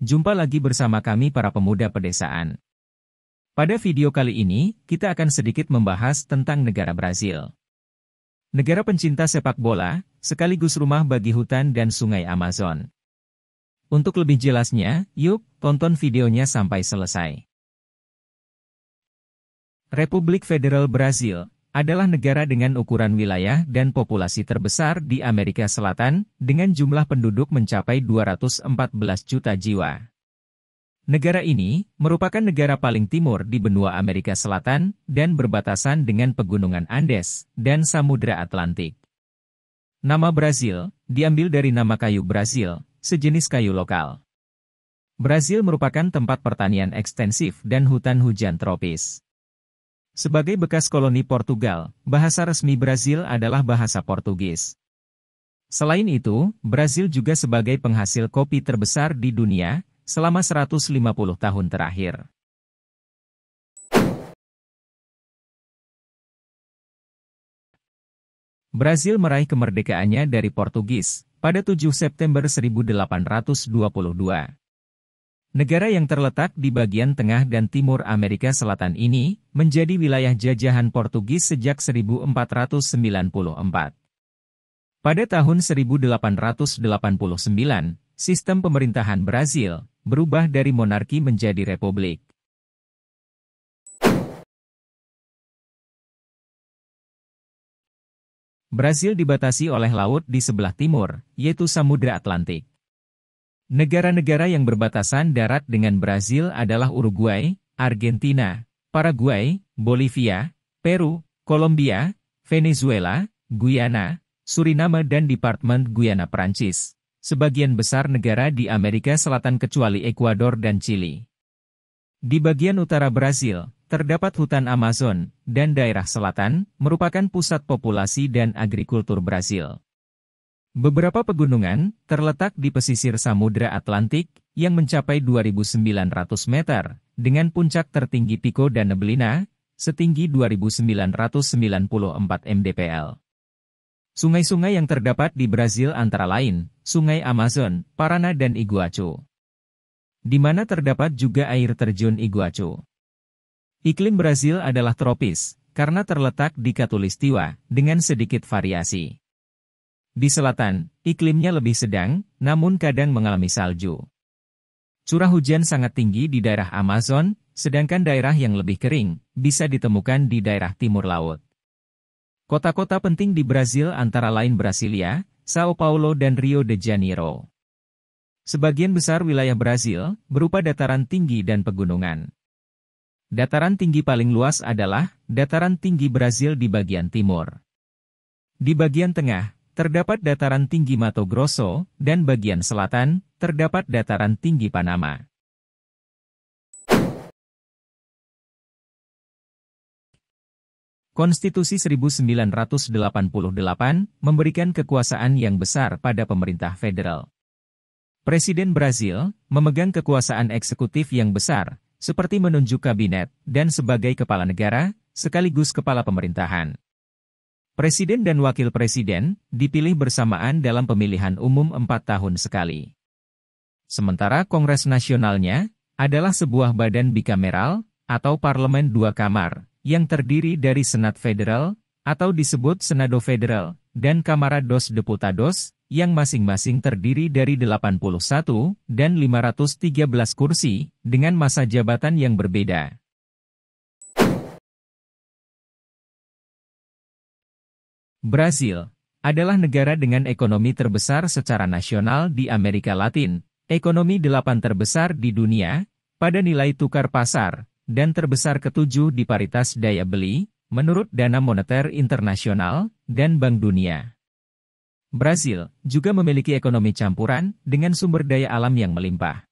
Jumpa lagi bersama kami para pemuda pedesaan. Pada video kali ini, kita akan sedikit membahas tentang negara Brazil. Negara pencinta sepak bola, sekaligus rumah bagi hutan dan sungai Amazon. Untuk lebih jelasnya, yuk, tonton videonya sampai selesai. Republik Federal Brazil adalah negara dengan ukuran wilayah dan populasi terbesar di Amerika Selatan, dengan jumlah penduduk mencapai 214 juta jiwa. Negara ini merupakan negara paling timur di benua Amerika Selatan dan berbatasan dengan pegunungan Andes dan Samudra Atlantik. Nama Brazil diambil dari nama kayu Brazil, sejenis kayu lokal. Brazil merupakan tempat pertanian ekstensif dan hutan hujan tropis. Sebagai bekas koloni Portugal, bahasa resmi Brazil adalah bahasa Portugis. Selain itu, Brazil juga sebagai penghasil kopi terbesar di dunia selama 150 tahun terakhir. Brazil meraih kemerdekaannya dari Portugis pada 7 September 1822. Negara yang terletak di bagian tengah dan timur Amerika Selatan ini menjadi wilayah jajahan Portugis sejak 1494. Pada tahun 1889, sistem pemerintahan Brazil berubah dari monarki menjadi republik. Brazil dibatasi oleh laut di sebelah timur, yaitu Samudra Atlantik. Negara-negara yang berbatasan darat dengan Brazil adalah Uruguay, Argentina, Paraguay, Bolivia, Peru, Kolombia, Venezuela, Guyana, Suriname dan Departemen Guyana Prancis. Sebagian besar negara di Amerika Selatan kecuali Ekuador dan Chili. Di bagian utara Brazil, terdapat hutan Amazon, dan daerah selatan merupakan pusat populasi dan agrikultur Brazil. Beberapa pegunungan terletak di pesisir Samudra Atlantik yang mencapai 2.900 meter, dengan puncak tertinggi Pico da Neblina, setinggi 2.994 mdpl. Sungai-sungai yang terdapat di Brazil antara lain, Sungai Amazon, Paraná dan Iguaçu. Di mana terdapat juga air terjun Iguaçu. Iklim Brazil adalah tropis, karena terletak di khatulistiwa, dengan sedikit variasi. Di selatan, iklimnya lebih sedang, namun kadang mengalami salju. Curah hujan sangat tinggi di daerah Amazon, sedangkan daerah yang lebih kering bisa ditemukan di daerah timur laut. Kota-kota penting di Brazil antara lain Brasilia, Sao Paulo dan Rio de Janeiro. Sebagian besar wilayah Brazil berupa dataran tinggi dan pegunungan. Dataran tinggi paling luas adalah dataran tinggi Brazil di bagian timur. Di bagian tengah, terdapat dataran tinggi Mato Grosso, dan bagian selatan, terdapat dataran tinggi Panama. Konstitusi 1988 memberikan kekuasaan yang besar pada pemerintah federal. Presiden Brazil memegang kekuasaan eksekutif yang besar, seperti menunjuk kabinet, dan sebagai kepala negara, sekaligus kepala pemerintahan. Presiden dan wakil presiden dipilih bersamaan dalam pemilihan umum 4 tahun sekali. Sementara Kongres Nasionalnya adalah sebuah badan bikameral atau parlemen 2 kamar yang terdiri dari Senat Federal atau disebut Senado Federal dan Câmara dos Deputados yang masing-masing terdiri dari 81 dan 513 kursi dengan masa jabatan yang berbeda. Brazil adalah negara dengan ekonomi terbesar secara nasional di Amerika Latin, ekonomi 8 terbesar di dunia, pada nilai tukar pasar, dan terbesar ke-7 di paritas daya beli, menurut Dana Moneter Internasional dan Bank Dunia. Brazil juga memiliki ekonomi campuran dengan sumber daya alam yang melimpah.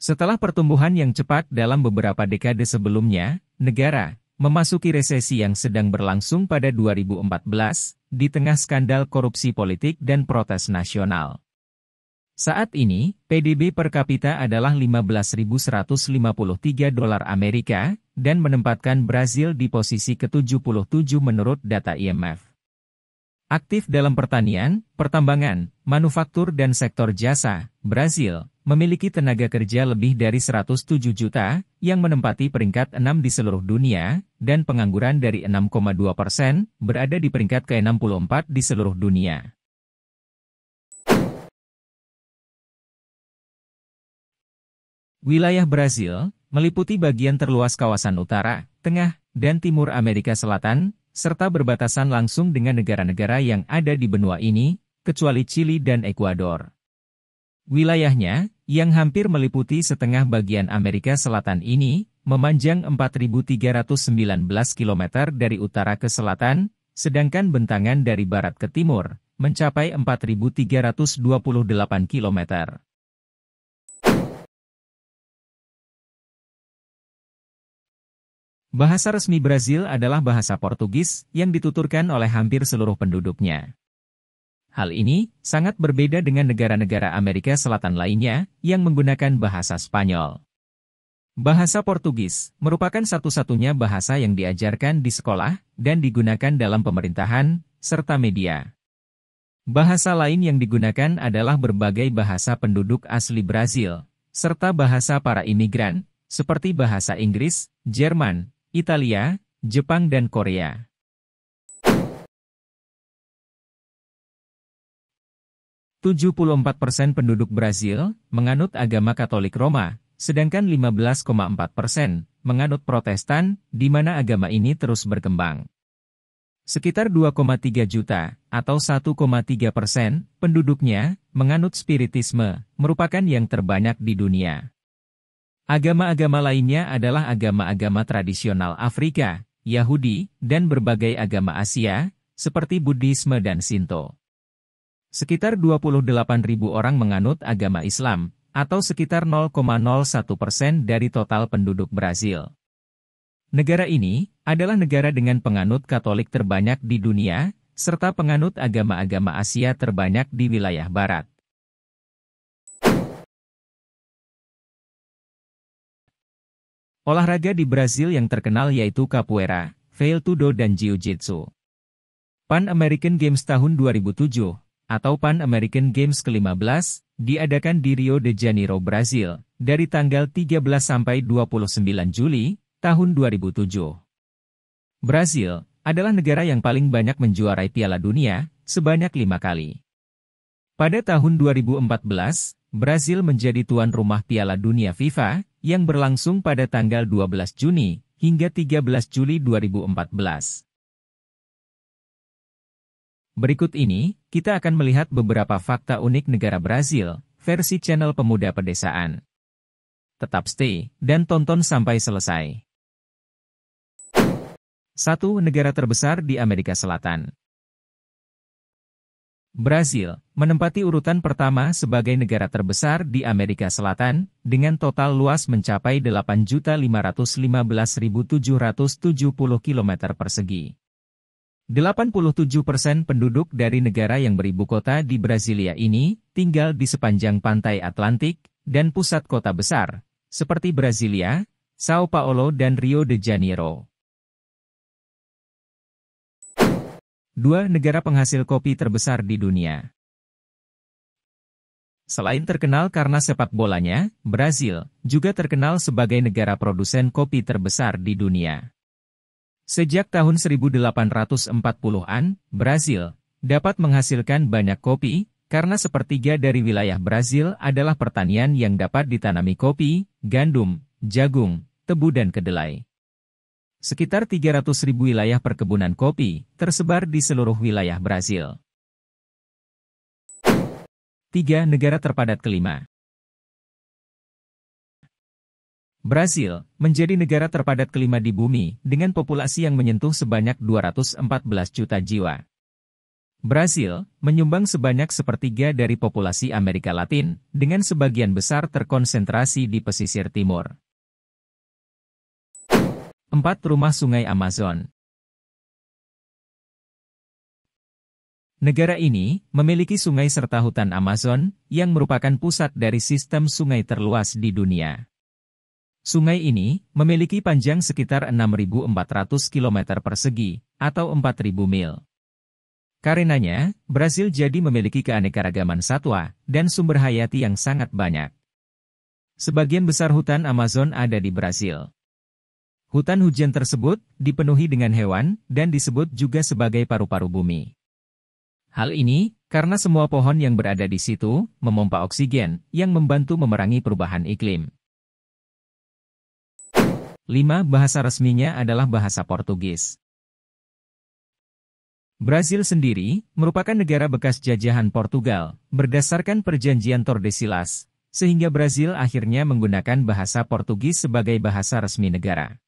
Setelah pertumbuhan yang cepat dalam beberapa dekade sebelumnya, negara memasuki resesi yang sedang berlangsung pada 2014, di tengah skandal korupsi politik dan protes nasional. Saat ini, PDB per kapita adalah 15.153 dolar Amerika, dan menempatkan Brazil di posisi ke-77 menurut data IMF. Aktif dalam pertanian, pertambangan, manufaktur dan sektor jasa, Brazil memiliki tenaga kerja lebih dari 107 juta, yang menempati peringkat 6 di seluruh dunia, dan pengangguran dari 6,2%, berada di peringkat ke-64 di seluruh dunia. Wilayah Brazil meliputi bagian terluas kawasan utara, tengah, dan timur Amerika Selatan, serta berbatasan langsung dengan negara-negara yang ada di benua ini, kecuali Chili dan Ekuador. Wilayahnya, yang hampir meliputi setengah bagian Amerika Selatan ini, memanjang 4.319 km dari utara ke selatan, sedangkan bentangan dari barat ke timur, mencapai 4.328 km. Bahasa resmi Brazil adalah bahasa Portugis, yang dituturkan oleh hampir seluruh penduduknya. Hal ini sangat berbeda dengan negara-negara Amerika Selatan lainnya yang menggunakan bahasa Spanyol. Bahasa Portugis merupakan satu-satunya bahasa yang diajarkan di sekolah dan digunakan dalam pemerintahan serta media. Bahasa lain yang digunakan adalah berbagai bahasa penduduk asli Brazil, serta bahasa para imigran, seperti bahasa Inggris, Jerman, Italia, Jepang dan Korea. 74% penduduk Brazil menganut agama Katolik Roma, sedangkan 15,4% menganut Protestan, di mana agama ini terus berkembang. Sekitar 2,3 juta, atau 1,3% penduduknya, menganut Spiritisme, merupakan yang terbanyak di dunia. Agama-agama lainnya adalah agama-agama tradisional Afrika, Yahudi, dan berbagai agama Asia, seperti Buddhisme dan Shinto. Sekitar 28.000 orang menganut agama Islam, atau sekitar 0,01% dari total penduduk Brazil. Negara ini adalah negara dengan penganut Katolik terbanyak di dunia, serta penganut agama-agama Asia terbanyak di wilayah barat. Olahraga di Brazil yang terkenal yaitu capoeira, Vale-Tudo dan Jiu-Jitsu. Pan American Games tahun 2007, atau Pan American Games ke-15, diadakan di Rio de Janeiro, Brazil, dari tanggal 13 sampai 29 Juli, tahun 2007. Brazil adalah negara yang paling banyak menjuarai Piala Dunia, sebanyak 5 kali. Pada tahun 2014, Brazil menjadi tuan rumah Piala Dunia FIFA, yang berlangsung pada tanggal 12 Juni, hingga 13 Juli 2014. Berikut ini, kita akan melihat beberapa fakta unik negara Brazil, versi channel Pemuda Pedesaan. Tetap stay, dan tonton sampai selesai. 1. Negara terbesar di Amerika Selatan. Brazil menempati urutan pertama sebagai negara terbesar di Amerika Selatan, dengan total luas mencapai 8.515.770 km persegi. 87% penduduk dari negara yang beribu kota di Brasilia ini tinggal di sepanjang pantai Atlantik dan pusat kota besar, seperti Brasilia, Sao Paulo dan Rio de Janeiro. 2. Negara penghasil kopi terbesar di dunia. Selain terkenal karena sepak bolanya, Brazil juga terkenal sebagai negara produsen kopi terbesar di dunia. Sejak tahun 1840-an, Brazil dapat menghasilkan banyak kopi, karena sepertiga dari wilayah Brazil adalah pertanian yang dapat ditanami kopi, gandum, jagung, tebu dan kedelai. Sekitar 300.000 wilayah perkebunan kopi tersebar di seluruh wilayah Brazil. 3. Negara terpadat kelima. Brazil menjadi negara terpadat kelima di bumi, dengan populasi yang menyentuh sebanyak 214 juta jiwa. Brazil menyumbang sebanyak sepertiga dari populasi Amerika Latin, dengan sebagian besar terkonsentrasi di pesisir timur. 4. Rumah Sungai Amazon. Negara ini memiliki sungai serta hutan Amazon, yang merupakan pusat dari sistem sungai terluas di dunia. Sungai ini memiliki panjang sekitar 6.400 km persegi, atau 4.000 mil. Karenanya, Brazil jadi memiliki keanekaragaman satwa dan sumber hayati yang sangat banyak. Sebagian besar hutan Amazon ada di Brasil. Hutan hujan tersebut dipenuhi dengan hewan dan disebut juga sebagai paru-paru bumi. Hal ini karena semua pohon yang berada di situ memompa oksigen yang membantu memerangi perubahan iklim. 5. Bahasa resminya adalah bahasa Portugis. Brasil sendiri merupakan negara bekas jajahan Portugal berdasarkan perjanjian Tordesillas, sehingga Brasil akhirnya menggunakan bahasa Portugis sebagai bahasa resmi negara.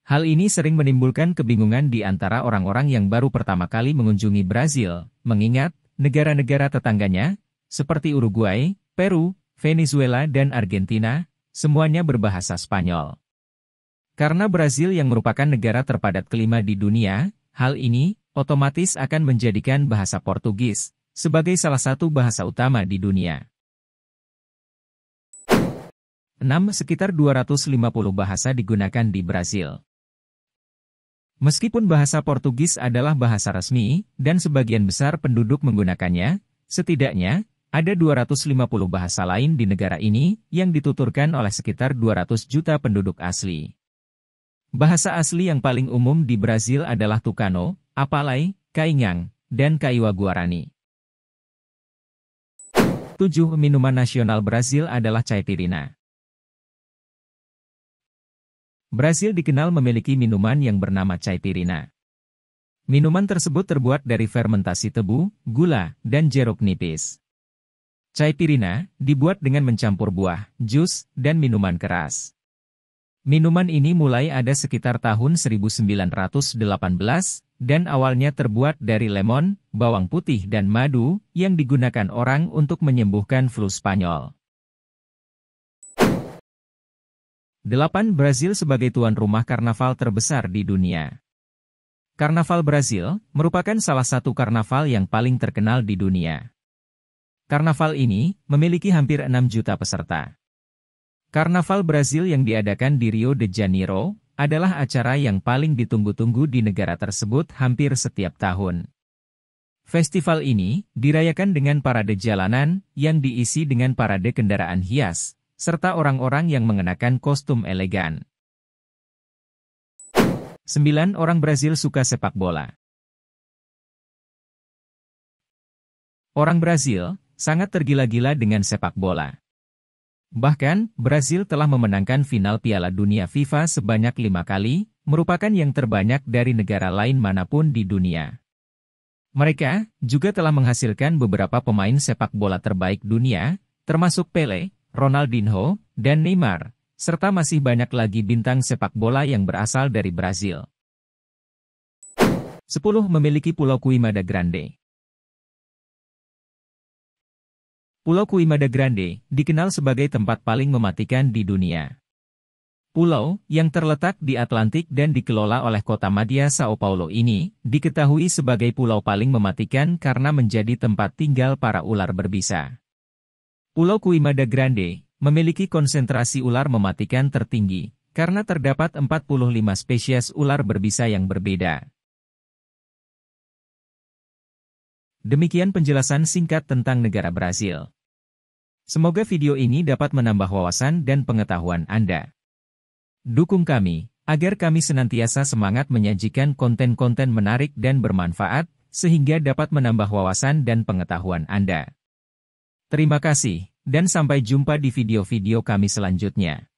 Hal ini sering menimbulkan kebingungan di antara orang-orang yang baru pertama kali mengunjungi Brasil, mengingat negara-negara tetangganya, seperti Uruguay, Peru, Venezuela dan Argentina, semuanya berbahasa Spanyol. Karena Brasil yang merupakan negara terpadat kelima di dunia, hal ini otomatis akan menjadikan bahasa Portugis sebagai salah satu bahasa utama di dunia. 6. Sekitar 250 bahasa digunakan di Brasil. Meskipun bahasa Portugis adalah bahasa resmi, dan sebagian besar penduduk menggunakannya, setidaknya ada 250 bahasa lain di negara ini yang dituturkan oleh sekitar 200 juta penduduk asli. Bahasa asli yang paling umum di Brasil adalah Tucano, Apalai, Kaingang, dan Kaiwa Guarani. 7. Minuman nasional Brasil adalah caipirinha. Brasil dikenal memiliki minuman yang bernama caipirinha. Minuman tersebut terbuat dari fermentasi tebu, gula, dan jeruk nipis. Caipirinha dibuat dengan mencampur buah, jus, dan minuman keras. Minuman ini mulai ada sekitar tahun 1918, dan awalnya terbuat dari lemon, bawang putih dan madu, yang digunakan orang untuk menyembuhkan flu Spanyol. 8. Brasil sebagai tuan rumah karnaval terbesar di dunia. Karnaval Brasil merupakan salah satu karnaval yang paling terkenal di dunia. Karnaval ini memiliki hampir 6 juta peserta. Karnaval Brasil yang diadakan di Rio de Janeiro adalah acara yang paling ditunggu-tunggu di negara tersebut hampir setiap tahun. Festival ini dirayakan dengan parade jalanan yang diisi dengan parade kendaraan hias, serta orang-orang yang mengenakan kostum elegan. 9. Orang Brasil suka sepak bola. Orang Brasil sangat tergila-gila dengan sepak bola. Bahkan, Brasil telah memenangkan final Piala Dunia FIFA sebanyak 5 kali, merupakan yang terbanyak dari negara lain manapun di dunia. Mereka juga telah menghasilkan beberapa pemain sepak bola terbaik dunia, termasuk Pelé, Ronaldinho, dan Neymar, serta masih banyak lagi bintang sepak bola yang berasal dari Brasil. 10. Memiliki Pulau Queimada Grande. Pulau Queimada Grande dikenal sebagai tempat paling mematikan di dunia. Pulau yang terletak di Atlantik dan dikelola oleh kota madya Sao Paulo ini diketahui sebagai pulau paling mematikan karena menjadi tempat tinggal para ular berbisa. Pulau Queimada Grande memiliki konsentrasi ular mematikan tertinggi, karena terdapat 45 spesies ular berbisa yang berbeda. Demikian penjelasan singkat tentang negara Brasil. Semoga video ini dapat menambah wawasan dan pengetahuan Anda. Dukung kami, agar kami senantiasa semangat menyajikan konten-konten menarik dan bermanfaat, sehingga dapat menambah wawasan dan pengetahuan Anda. Terima kasih, dan sampai jumpa di video-video kami selanjutnya.